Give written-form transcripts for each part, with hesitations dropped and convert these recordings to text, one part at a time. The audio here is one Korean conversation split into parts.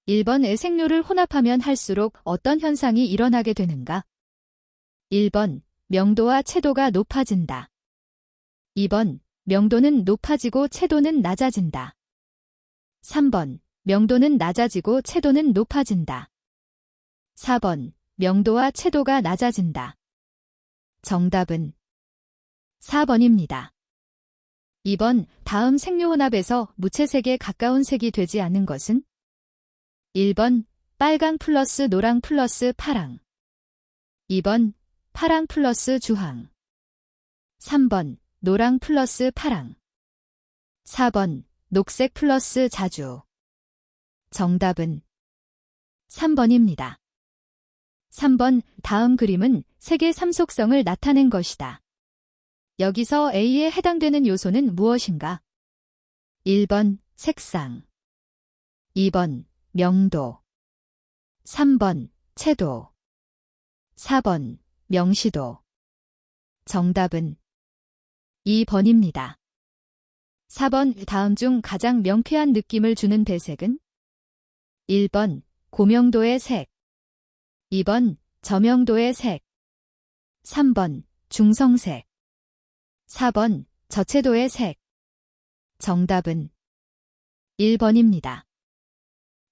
1번 색료를 혼합하면 할수록 어떤 현상이 일어나게 되는가? 1번 명도와 채도가 높아진다. 2번 명도는 높아지고 채도는 낮아진다. 3번 명도는 낮아지고 채도는 높아진다. 4번 명도와 채도가 낮아진다. 정답은 4번입니다. 2번 다음 색료혼합에서 무채색에 가까운 색이 되지 않는 것은? 1번 빨강 플러스 노랑 플러스 파랑. 2번 파랑 플러스 주황. 3번 노랑 플러스 파랑. 4번 녹색 플러스 자주. 정답은 3번입니다. 3번 다음 그림은 색의 삼속성을 나타낸 것이다. 여기서 A에 해당되는 요소는 무엇인가? 1번 색상, 2번 명도, 3번 채도, 4번 명시도. 정답은 2번입니다. 4번 다음 중 가장 명쾌한 느낌을 주는 배색은? 1번 고명도의 색, 2번 저명도의 색, 3번 중성색, 4번 저채도의 색. 정답은 1번입니다.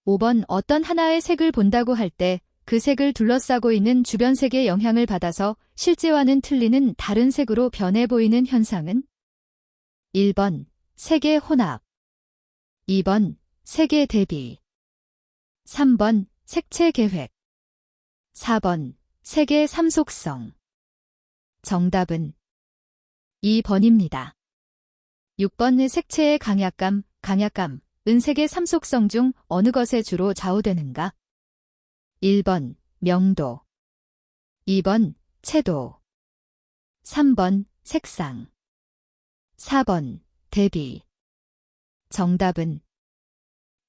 5번 어떤 하나의 색을 본다고 할 때 그 색을 둘러싸고 있는 주변 색의 영향을 받아서 실제와는 틀리는 다른 색으로 변해 보이는 현상은? 1번 색의 혼합, 2번 색의 대비, 3번 색채 계획, 4번 색의 삼속성. 정답은 2번입니다. 6번 색채의 강약감, 은색의 삼속성 중 어느 것에 주로 좌우되는가? 1번 명도, 2번 채도, 3번 색상, 4번 대비. 정답은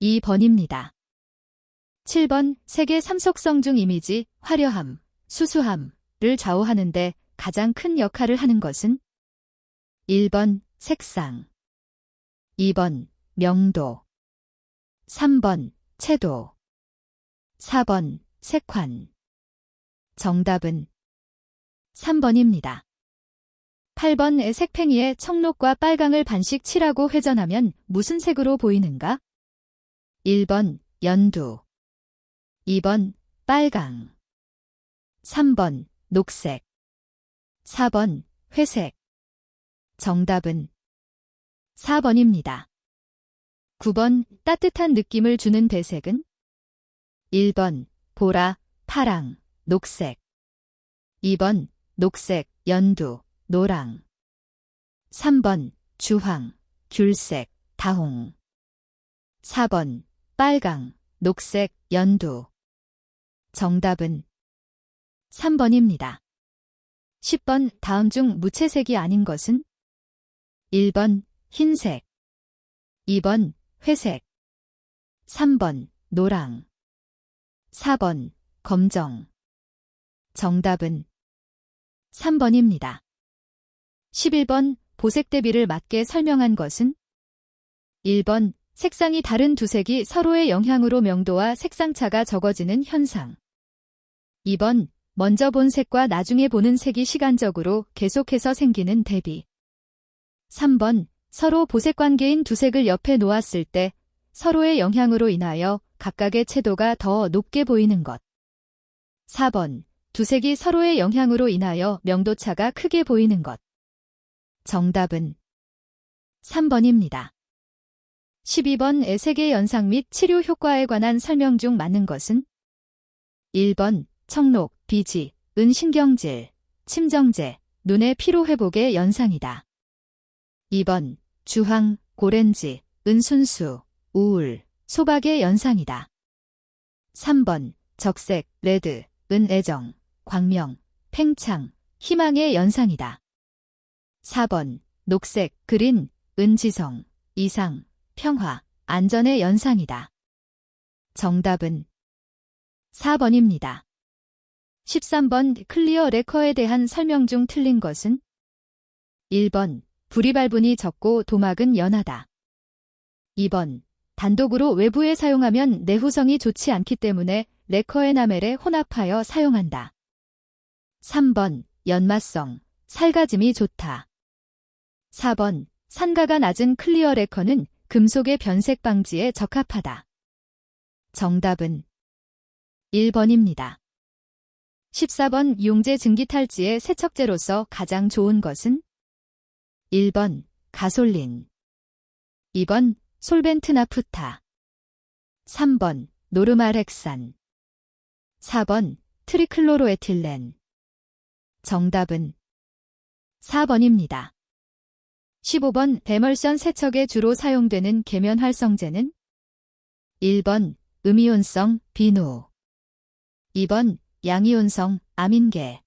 2번입니다. 7번 색의 삼속성 중 이미지, 화려함, 수수함을 좌우하는데 가장 큰 역할을 하는 것은? 1번 색상, 2번 명도, 3번 채도, 4번 색환. 정답은 3번입니다. 8번 색팽이에 청록과 빨강을 반씩 칠하고 회전하면 무슨 색으로 보이는가? 1번 연두, 2번 빨강, 3번 녹색, 4번 회색. 정답은 4번입니다. 9번 따뜻한 느낌을 주는 배색은? 1번 보라, 파랑, 녹색, 2번 녹색, 연두, 노랑, 3번 주황, 귤색, 다홍, 4번 빨강, 녹색, 연두. 정답은 3번입니다. 10번 다음 중 무채색이 아닌 것은? 1번 흰색, 2번 회색, 3번 노랑, 4번 검정. 정답은 3번입니다. 11번 보색 대비를 맞게 설명한 것은? 1번 색상이 다른 두 색이 서로의 영향으로 명도와 색상차가 적어지는 현상. 2번 먼저 본 색과 나중에 보는 색이 시간적으로 계속해서 생기는 대비. 3번 서로 보색 관계인 두 색을 옆에 놓았을 때 서로의 영향으로 인하여 각각의 채도가 더 높게 보이는 것. 4번 두 색이 서로의 영향으로 인하여 명도차가 크게 보이는 것. 정답은 3번입니다. 12번 색의 연상 및 치료 효과에 관한 설명 중 맞는 것은? 1번 청록, 비지, 은신경질, 침정제, 눈의 피로회복의 연상이다. 2번 주황, 고렌지, 은순수, 우울, 소박의 연상이다. 3번 적색, 레드, 은애정, 광명, 팽창, 희망의 연상이다. 4번 녹색, 그린, 은지성, 이상, 평화, 안전의 연상이다. 정답은 4번입니다. 13번 클리어 레커에 대한 설명 중 틀린 것은? 1번 불이 발분이 적고 도막은 연하다. 2번 단독으로 외부에 사용하면 내후성이 좋지 않기 때문에 레커에나멜에 혼합하여 사용한다. 3번 연마성, 살가짐이 좋다. 4번 산가가 낮은 클리어 레커는 금속의 변색 방지에 적합하다. 정답은 1번입니다. 14번 용제 증기탈지의 세척제로서 가장 좋은 것은? 1번 가솔린, 2번 솔벤트나프타, 3번 노르말헥산, 4번 트리클로로에틸렌. 정답은 4번입니다. 15번 에멀션 세척에 주로 사용되는 계면 활성제는? 1번 음이온성 비누, 2번 양이온성 아민계,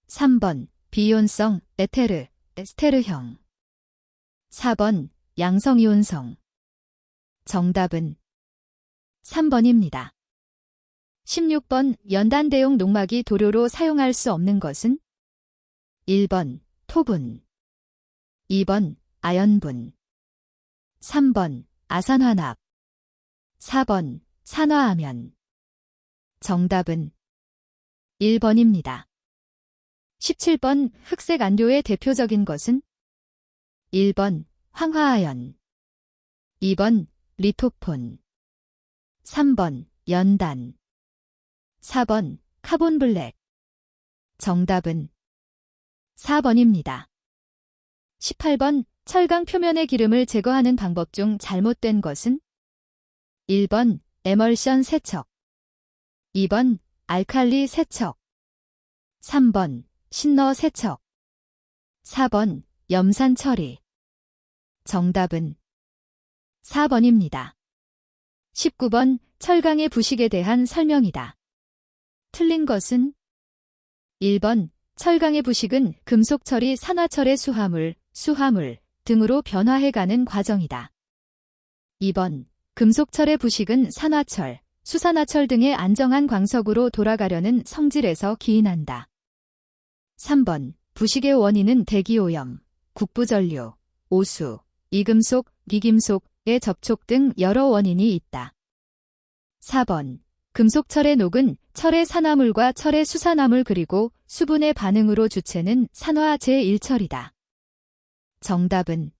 3번 비이온성 에스테르형, 4번 양성이온성. 정답은 3번입니다. 16번 연단대용 농막이 도료로 사용할 수 없는 것은? 1번 토분, 2번 아연분, 3번 아산화납, 4번 산화하면. 정답은 1번입니다. 17번 흑색 안료의 대표적인 것은? 1번 황화아연, 2번 리토폰, 3번 연단, 4번 카본블랙. 정답은 4번입니다. 18번 철강 표면의 기름을 제거하는 방법 중 잘못된 것은? 1번 에멀션 세척, 2번 알칼리 세척, 3번 신너 세척, 4번 염산 처리. 정답은 4번입니다. 19번 철강의 부식에 대한 설명이다. 틀린 것은? 1번 철강의 부식은 금속 처리 산화철의 수화물 등으로 변화해가는 과정이다. 2번 금속철의 부식은 산화철, 수산화철 등의 안정한 광석으로 돌아가려는 성질에서 기인한다. 3번 부식의 원인은 대기오염, 국부전류, 오수, 이금속, 비김속의 접촉 등 여러 원인이 있다. 4번 금속철의 녹은 철의 산화물과 철의 수산화물 그리고 수분의 반응으로 주체는 산화 제1철이다. 정답은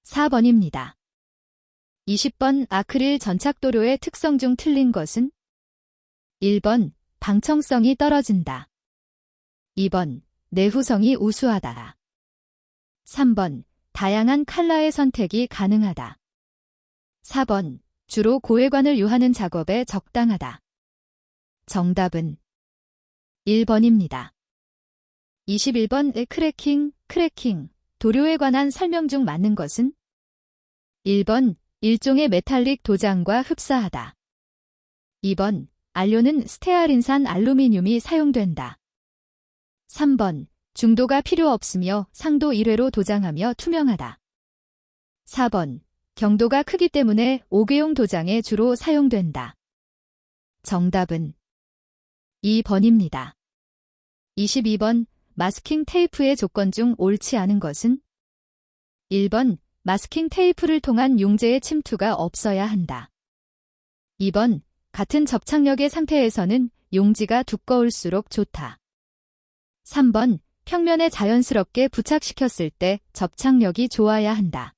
4번입니다. 20번 아크릴 전착도료의 특성 중 틀린 것은? 1번 방청성이 떨어진다. 2번 내후성이 우수하다. 3번 다양한 컬러의 선택이 가능하다. 4번 주로 고회관을 유하는 작업에 적당하다. 정답은 1번입니다. 21번 크래킹, 도료에 관한 설명 중 맞는 것은? 1번 일종의 메탈릭 도장과 흡사하다. 2번 안료는 스테아린산 알루미늄이 사용된다. 3번 중도가 필요 없으며 상도 1회로 도장하며 투명하다. 4번 경도가 크기 때문에 5개용 도장에 주로 사용된다. 정답은 2번입니다. 22번 마스킹 테이프의 조건 중 옳지 않은 것은? 1번 마스킹 테이프를 통한 용제의 침투가 없어야 한다. 2번 같은 접착력의 상태에서는 용지가 두꺼울수록 좋다. 3번 평면에 자연스럽게 부착시켰을 때 접착력이 좋아야 한다.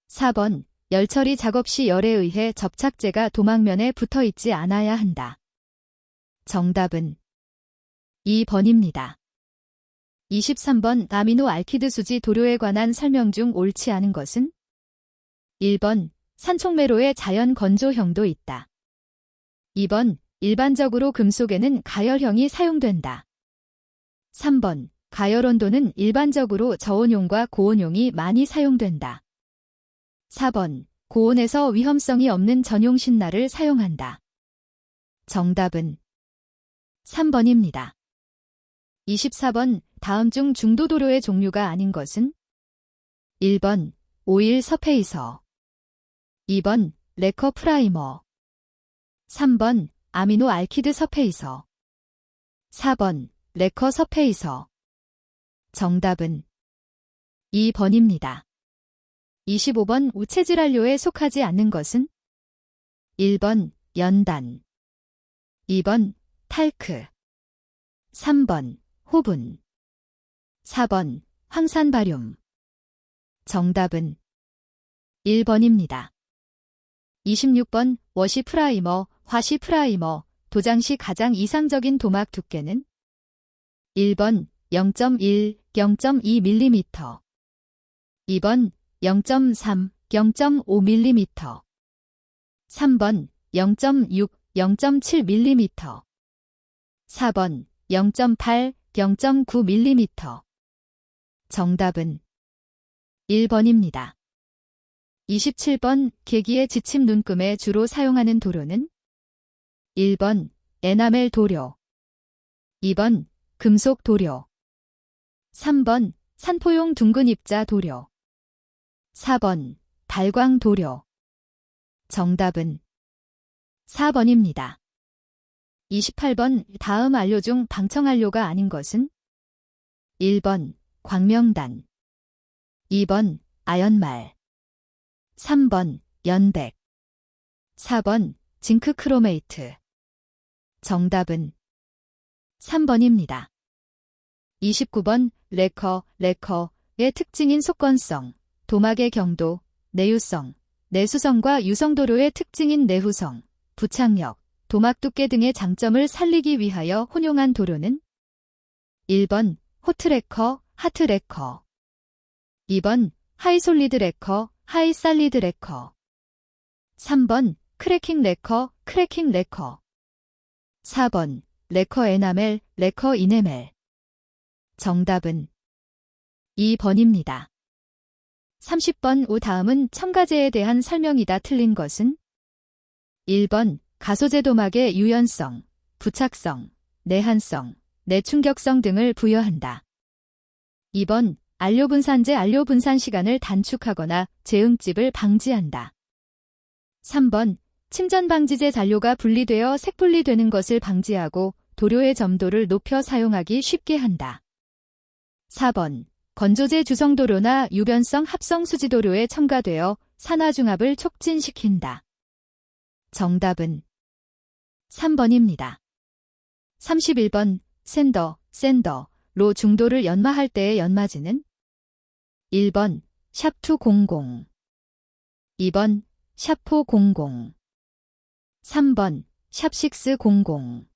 4번 열처리 작업 시 열에 의해 접착제가 도막면에 붙어있지 않아야 한다. 정답은 2번입니다. 23번 아미노 알키드 수지 도료에 관한 설명 중 옳지 않은 것은? 1번 산촉매로의 자연 건조형도 있다. 2번 일반적으로 금속에는 가열형이 사용된다. 3번 가열 온도는 일반적으로 저온용과 고온용이 많이 사용된다. 4번 고온에서 위험성이 없는 전용 신나를 사용한다. 정답은 3번입니다. 24번 다음 중 중도 도료의 종류가 아닌 것은? 1번 오일 서페이서, 2번 레커 프라이머, 3번 아미노 알키드 서페이서, 4번 레커 서페이서. 정답은 2번입니다. 25번 우체질환료에 속하지 않는 것은? 1번 연단, 2번 탈크, 3번 호분, 4번 황산바륨. 정답은 1번입니다. 26번 워시 프라이머, 화시 프라이머, 도장 시 가장 이상적인 도막 두께는? 1번 0.1, 0.2mm, 2번 0.3, 0.5mm, 3번 0.6, 0.7mm, 4번 0.8, 0.9mm. 정답은 1번입니다. 27번 계기의 지침 눈금에 주로 사용하는 도료는? 1번 에나멜 도료, 2번 금속 도료, 3번 산포용 둥근 입자 도료, 4번 발광 도료. 정답은 4번입니다. 28번 다음 안료 중 방청안료가 아닌 것은? 1번 광명단, 2번 아연말, 3번 연백, 4번 징크 크로메이트. 정답은 3번입니다. 29번 레커의 특징인 속건성, 도막의 경도, 내유성, 내수성과 유성도료의 특징인 내후성, 부착력, 도막 두께 등의 장점을 살리기 위하여 혼용한 도료는? 1번 호트레커, 하트레커, 2번 하이솔리드 레커, 하이살리드 레커, 3번 크래킹 레커, 크래킹 레커, 4번 레커 에나멜, 레커 이네멜. 정답은 2번입니다. 30번 우 다음은 첨가제에 대한 설명이다. 틀린 것은? 1번 가소제 도막의 유연성, 부착성, 내한성, 내충격성 등을 부여한다. 2번 안료분산제 안료분산 시간을 단축하거나 재응집을 방지한다. 3번 침전방지제 잔료가 분리되어 색분리되는 것을 방지하고 도료의 점도를 높여 사용하기 쉽게 한다. 4번 건조제 주성도료나 유변성 합성 수지도료에 첨가되어 산화중합을 촉진시킨다. 정답은 3번입니다. 31번 샌더로 중도를 연마할 때의 연마지는? 1번 샵200, 2번 샵400, 3번 샵600,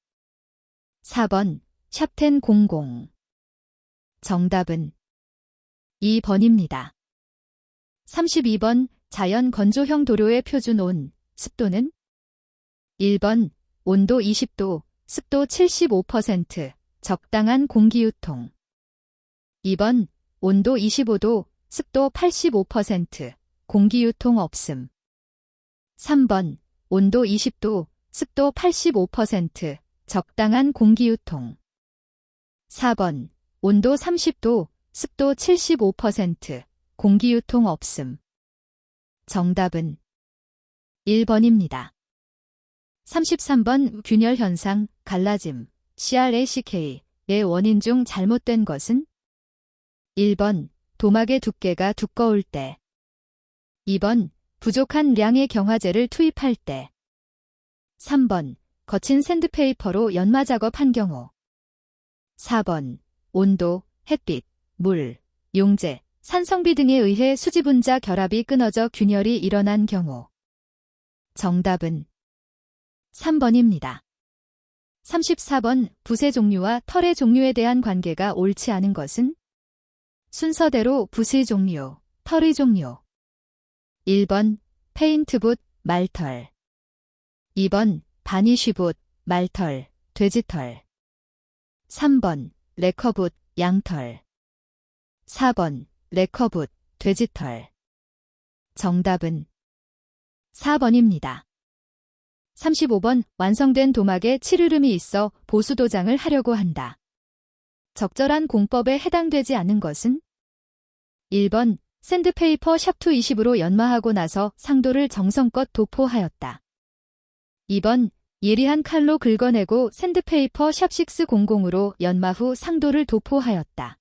4번 샵1000. 정답은 2번입니다. 32번 자연 건조형 도료의 표준 온, 습도는? 1번 온도 20도, 습도 75%, 적당한 공기유통. 2번 온도 25도, 습도 85%, 공기유통 없음. 3번 온도 20도, 습도 85%, 적당한 공기유통. 4번 온도 30도, 습도 75%, 공기유통 없음. 정답은 1번입니다. 33번 균열 현상, 갈라짐, CRACK의 원인 중 잘못된 것은? 1번 도막의 두께가 두꺼울 때, 2번 부족한 량의 경화제를 투입할 때, 3번 거친 샌드페이퍼로 연마 작업한 경우, 4번 온도, 햇빛, 물, 용제, 산성비 등에 의해 수지분자 결합이 끊어져 균열이 일어난 경우. 정답은 3번입니다. 34번 붓의 종류와 털의 종류에 대한 관계가 옳지 않은 것은? 순서대로 붓의 종류, 털의 종류. 1번 페인트붓, 말털, 2번 바니쉬붓, 말털, 돼지털, 3번 레커붓, 양털, 4번 레커붓, 돼지털. 정답은 4번입니다. 35번 완성된 도막에 칠흐름이 있어 보수도장을 하려고 한다. 적절한 공법에 해당되지 않은 것은? 1번 샌드페이퍼 샵220으로 연마하고 나서 상도를 정성껏 도포하였다. 2번 예리한 칼로 긁어내고 샌드페이퍼 샵600으로 연마 후 상도를 도포하였다.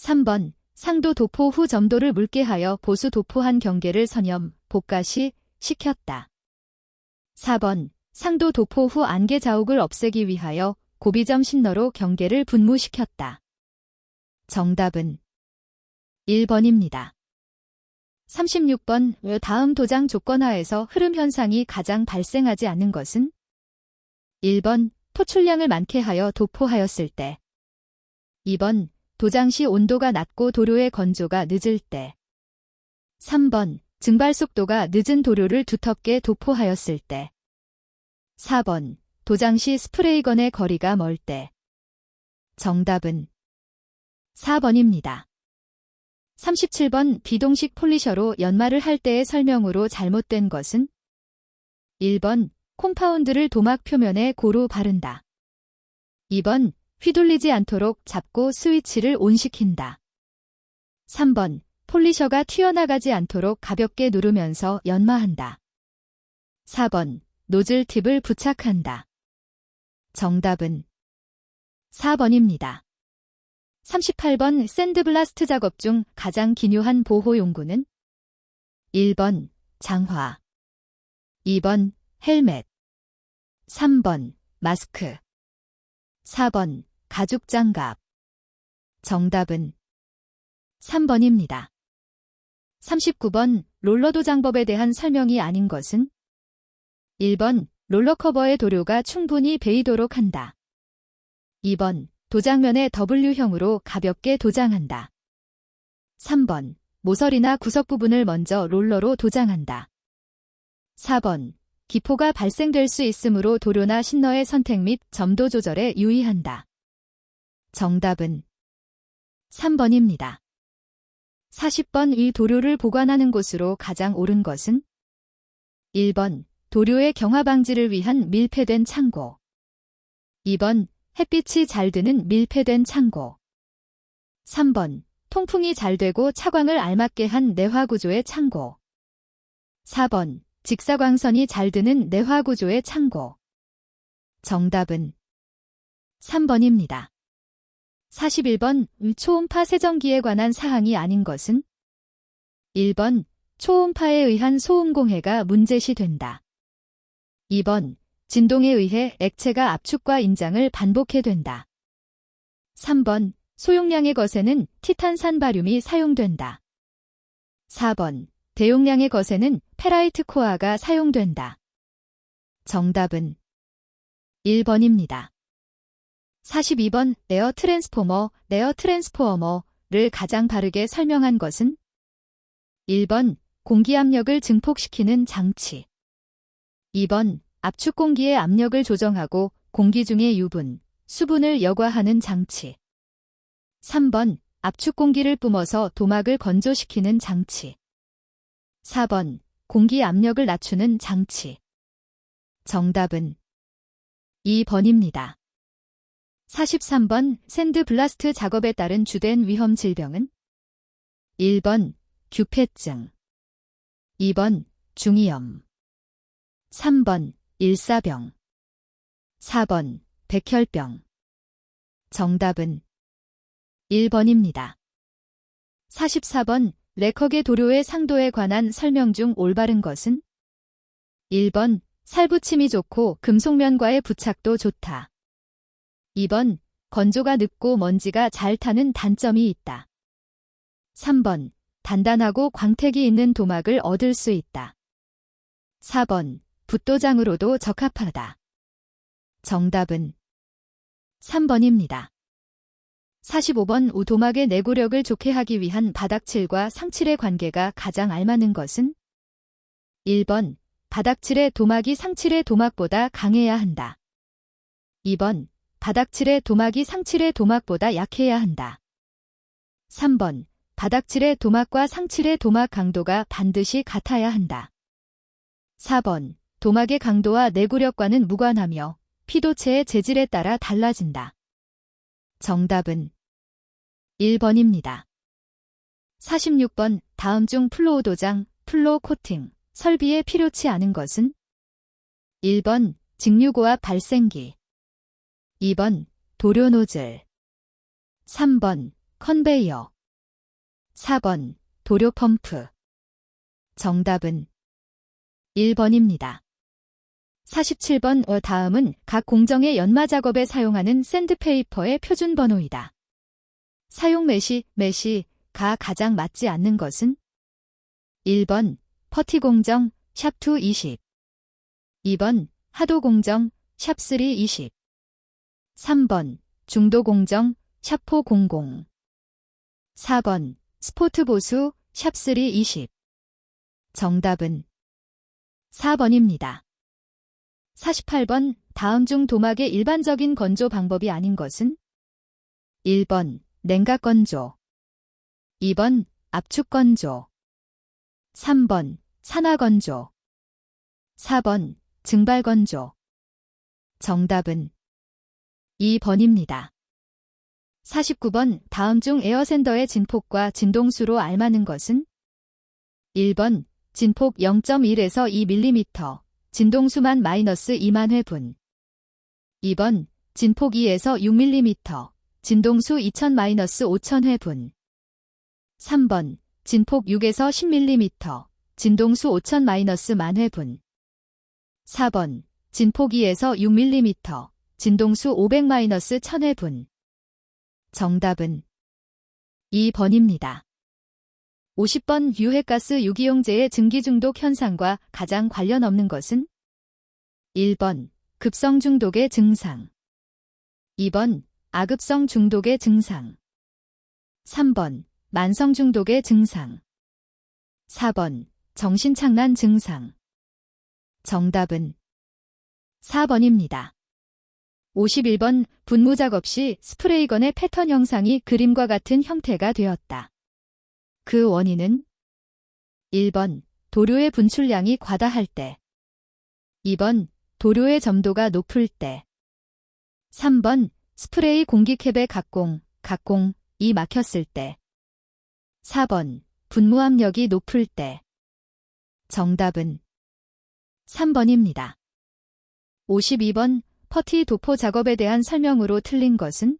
3번 상도 도포 후 점도를 묽게 하여 보수 도포한 경계를 선염, 복가시, 시켰다. 4번 상도 도포 후 안개 자욱을 없애기 위하여 고비점 신너로 경계를 분무시켰다. 정답은 1번입니다. 36번 다음 도장 조건하에서 흐름 현상이 가장 발생하지 않는 것은 1번 토출량을 많게 하여 도포하였을 때 2번 도장 시 온도가 낮고 도료의 건조가 늦을 때 3번 증발 속도가 늦은 도료를 두텁게 도포하였을 때 4번 도장 시 스프레이건의 거리가 멀 때 정답은 4번입니다. 37번 비동식 폴리셔로 연마를 할 때의 설명으로 잘못된 것은 1번 콤파운드를 도막 표면에 고루 바른다. 2번 휘둘리지 않도록 잡고 스위치를 온시킨다. 3번 폴리셔가 튀어나가지 않도록 가볍게 누르면서 연마한다. 4번 노즐 팁을 부착한다. 정답은 4번입니다. 38번 샌드블라스트 작업 중 가장 기묘한 보호용구는 1번 장화 2번 헬멧 3번 마스크 4번 가죽 장갑 정답은 3번입니다. 39번 롤러 도장법에 대한 설명이 아닌 것은 1번 롤러커버의 도료가 충분히 배이도록 한다. 2번 도장면에 W형으로 가볍게 도장한다. 3번 모서리나 구석 부분을 먼저 롤러로 도장한다. 4번 기포가 발생될 수 있으므로 도료나 신너의 선택 및 점도 조절에 유의한다. 정답은 3번입니다. 40번 이 도료를 보관하는 곳으로 가장 옳은 것은 1번 도료의 경화 방지를 위한 밀폐된 창고 2번 햇빛이 잘 드는 밀폐된 창고 3번 통풍이 잘 되고 차광을 알맞게 한 내화구조의 창고 4번 직사광선이 잘 드는 내화구조의 창고 정답은 3번입니다. 41번 초음파 세정기에 관한 사항이 아닌 것은 1번 초음파에 의한 소음공해가 문제시된다. 2번 진동에 의해 액체가 압축과 인장을 반복해 된다. 3번 소용량의 것에는 티탄산 바륨이 사용된다. 4번 대용량의 것에는 페라이트 코아가 사용된다. 정답은 1번입니다. 42번 레어 트랜스포머를 가장 바르게 설명한 것은 1번 공기압력을 증폭시키는 장치 2번 압축 공기의 압력을 조정하고 공기 중의 유분, 수분을 여과하는 장치 3번 압축 공기를 뿜어서 도막을 건조시키는 장치 4번 공기 압력을 낮추는 장치 정답은 2번입니다. 43번 샌드블라스트 작업에 따른 주된 위험 질병은 1번 규폐증 2번 중이염 3번 일사병 4번 백혈병 정답은 1번입니다. 44번 레커의 도료의 상도에 관한 설명 중 올바른 것은 1번 살붙임이 좋고 금속면과의 부착도 좋다. 2번 건조가 늦고 먼지가 잘 타는 단점이 있다. 3번 단단하고 광택이 있는 도막을 얻을 수 있다. 4번 붓도장으로도 적합하다. 정답은 3번입니다. 45번 우도막의 내구력을 좋게 하기 위한 바닥칠과 상칠의 관계가 가장 알맞는 것은 1번 바닥칠의 도막이 상칠의 도막보다 강해야 한다. 2번 바닥칠의 도막이 상칠의 도막보다 약해야 한다. 3번 바닥칠의 도막과 상칠의 도막 강도가 반드시 같아야 한다. 4번 도막의 강도와 내구력과는 무관하며 피도체의 재질에 따라 달라진다. 정답은 1번입니다. 46번 다음 중 플로우 도장, 플로우 코팅, 설비에 필요치 않은 것은 1번 직류고압 발생기 2번 도료 노즐 3번 컨베이어 4번 4번 도료 펌프. 정답은 1번입니다. 47번 다음은 각 공정의 연마 작업에 사용하는 샌드페이퍼의 표준 번호이다. 사용 메시가 가장 맞지 않는 것은 1번 퍼티 공정 샵2 20, 2번 하도 공정 샵3 20, 3번 중도 공정 샵4 00, 4번 스포트 보수 샵3 20. 정답은 4번입니다. 48번 다음 중 도막의 일반적인 건조 방법이 아닌 것은 1번 냉각 건조, 2번 압축 건조, 3번 산화 건조, 4번 증발 건조. 정답은 2번입니다. 49번 다음 중 에어샌더의 진폭과 진동수로 알맞는 것은 1번 진폭 0.1에서 2mm, 진동수만 마이너스 2만 회분. 2번 진폭 2에서 6mm, 진동수 2000-5000 회분. 3번 진폭 6에서 10mm, 진동수 5000-1000 회분. 4번 진폭 2에서 6mm, 진동수 500-1000 회분. 정답은 2번입니다. 50번 유해가스 유기용제의 증기중독 현상과 가장 관련 없는 것은 1번 급성 중독의 증상, 2번 아급성 중독의 증상, 3번 만성 중독의 증상, 4번 정신착란 증상. 정답은 4번입니다. 51번 분무 작업 시 스프레이건의 패턴 형상이 그림과 같은 형태가 되었다. 그 원인은 1번 도료의 분출량이 과다할 때, 2번 도료의 점도가 높을 때, 3번 스프레이 공기캡의 각공이 막혔을 때, 4번 분무 압력이 높을 때. 정답은 3번입니다. 52번 퍼티 도포 작업에 대한 설명으로 틀린 것은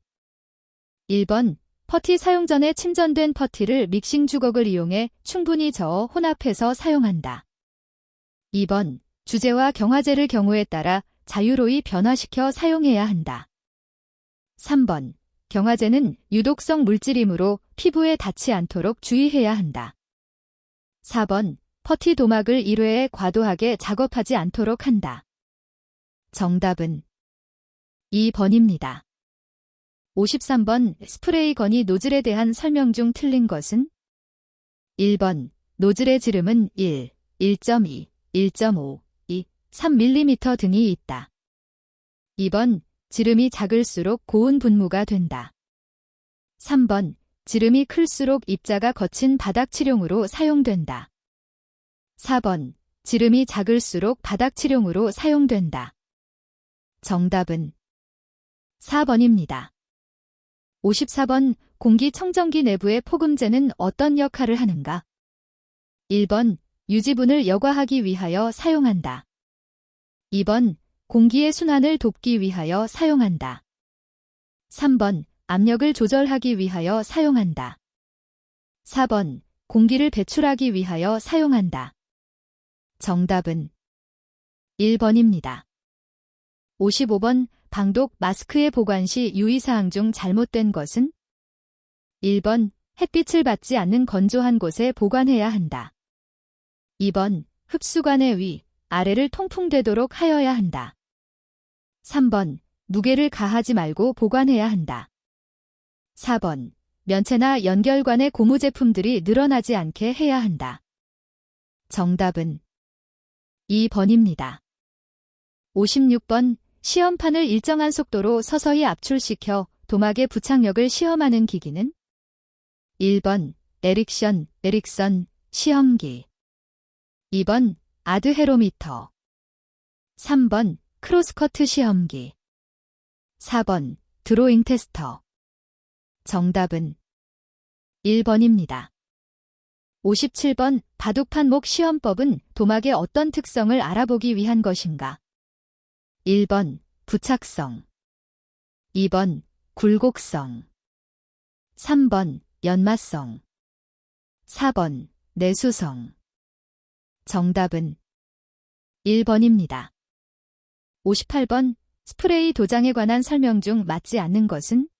1번 퍼티 사용 전에 침전된 퍼티를 믹싱 주걱을 이용해 충분히 저어 혼합해서 사용한다. 2번 주재와 경화제를 경우에 따라 자유로이 변화시켜 사용해야 한다. 3번 경화제는 유독성 물질이므로 피부에 닿지 않도록 주의해야 한다. 4번 퍼티 도막을 1회에 과도하게 작업하지 않도록 한다. 정답은 2번입니다. 53번 스프레이건이 노즐에 대한 설명 중 틀린 것은 1번 노즐의 지름은 1, 1.2, 1.5, 2, 3mm 등이 있다. 2번 지름이 작을수록 고운 분무가 된다. 3번 지름이 클수록 입자가 거친 바닥 칠용으로 사용된다. 4번 지름이 작을수록 바닥 칠용으로 사용된다. 정답은 4번입니다. 54번 공기청정기 내부의 포금제는 어떤 역할을 하는가? 1번 유지분을 여과하기 위하여 사용한다. 2번 공기의 순환을 돕기 위하여 사용한다. 3번 압력을 조절하기 위하여 사용한다. 4번 공기를 배출하기 위하여 사용한다. 정답은 1번입니다. 55번 방독 마스크의 보관 시 유의사항 중 잘못된 것은 1번 햇빛을 받지 않는 건조한 곳에 보관해야 한다. 2번 흡수관의 위, 아래를 통풍되도록 하여야 한다. 3번 무게를 가하지 말고 보관해야 한다. 4번 면체나 연결관의 고무 제품들이 늘어나지 않게 해야 한다. 정답은 2번입니다. 56번 시험판을 일정한 속도로 서서히 압출시켜 도막의 부착력을 시험하는 기기는 1번 에릭선 시험기, 2번 아드헤로미터, 3번 크로스커트 시험기, 4번 드로잉 테스터. 정답은 1번입니다. 57번 바둑판 목 시험법은 도막의 어떤 특성을 알아보기 위한 것인가? 1번 부착성, 2번 굴곡성, 3번 연마성, 4번 내수성. 정답은 1번입니다. 58번 스프레이 도장에 관한 설명 중 맞지 않는 것은?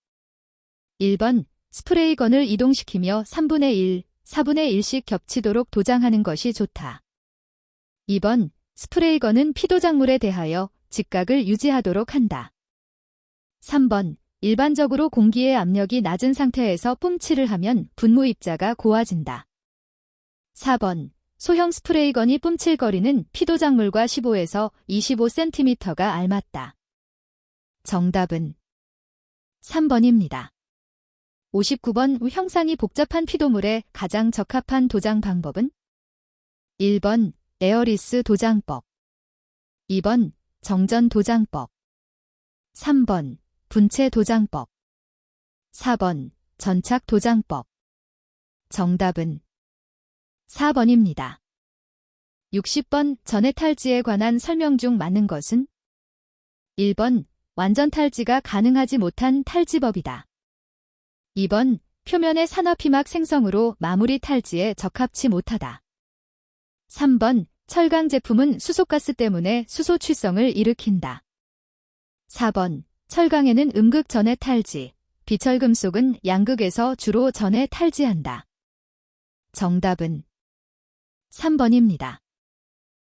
1번 스프레이건을 이동시키며 3분의 1, 4분의 1씩 겹치도록 도장하는 것이 좋다. 2번 스프레이건은 피도작물에 대하여 직각을 유지하도록 한다. 3번 일반적으로 공기의 압력이 낮은 상태에서 뿜칠을 하면 분무 입자가 고와진다. 4번 소형 스프레이건이 뿜칠거리는 피도작물과 15에서 25cm가 알맞다. 정답은 3번입니다. 59번 형상이 복잡한 피도물에 가장 적합한 도장 방법은? 1번 에어리스 도장법. 2번 정전 도장법. 3번 분체 도장법. 4번 전착 도장법. 정답은 4번입니다. 60번 전해 탈지에 관한 설명 중 맞는 것은? 1번 완전 탈지가 가능하지 못한 탈지법이다. 2번 표면의 산화피막 생성으로 마무리 탈지에 적합치 못하다. 3번 철강 제품은 수소가스 때문에 수소 취성을 일으킨다. 4번 철강에는 음극 전해 탈지, 비철금속은 양극에서 주로 전해 탈지한다. 정답은 3번입니다.